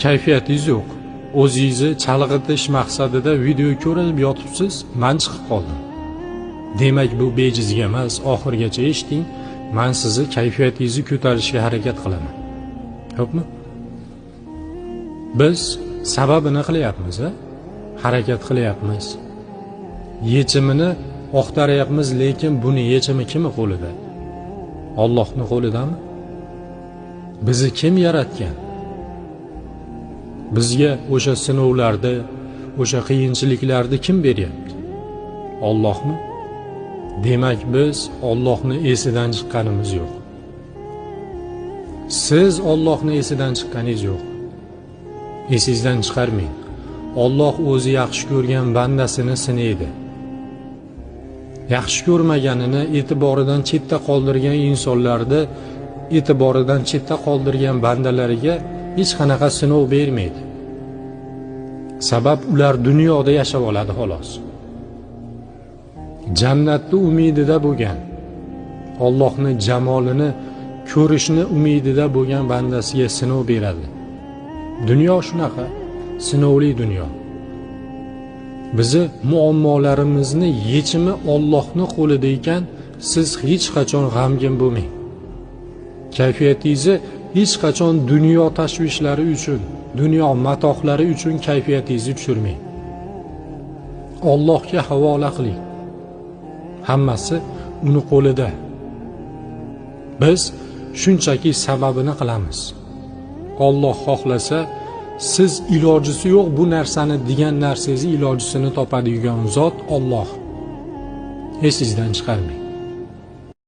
kayfiyatingiz yo'q. O'zingizni chalg'itish maqsadida video ko'rib yotibsiz, men chiqib qoldim. Demak, bu bejizga emas, oxirgacha eshiting. Men sizni kayfiyatingizni ko'tarishga harakat qilaman. Xo'pmi? Biz sababini qilyapmiz, harakat qilyapmiz. Yechimini oqtaryapmiz, lekin buni yechimi kimning qo'lida? Allohning qo'lidami? Bizni kim yaratgan? Bizga o'sha sinovlarda, o'sha qiyinchiliklarni kim beryapti? Allohmi? Demak, biz Allohni esidan chiqqanimiz yo'q. Siz Allohni esidan chiqqaningiz yo'q. Esingizdan chiqarmang. Alloh o'zi yaxshi ko'rgan bandasini sinaydi. Yaxshi ko'rmaganini e'tiboridan chetda qoldirgan insonlarni e'tiboridan chetda qoldirgan bandalariga hech qanaqa sinov bermaydi. Sabab ular dunyoda yashab oladi xolos. Jannatni umidida bo'lgan, Allohning jamolini ko'rishni umidida bo'lgan bandasiga sinov beradi. Dunyo shunaqa, sinovli dunyo. Bizi muammolarimizni yechimi Allohning qo'lida ekan, siz hech qachon g'amgin bo'lmang. Kayfiyatingizni hech qachon dunyo tashvishlari uchun, dunyo matohlari uchun kayfiyatingizni tushirmang. Allohga havola qiling. Hammasi uni qo'lida. Biz shunchaki sababini qilamiz. Alloh xohlasa, siz ilojisi yo'q bu narsani degan narsangizni ilojisini topadigan zot Alloh. Esingizdan chiqarmang.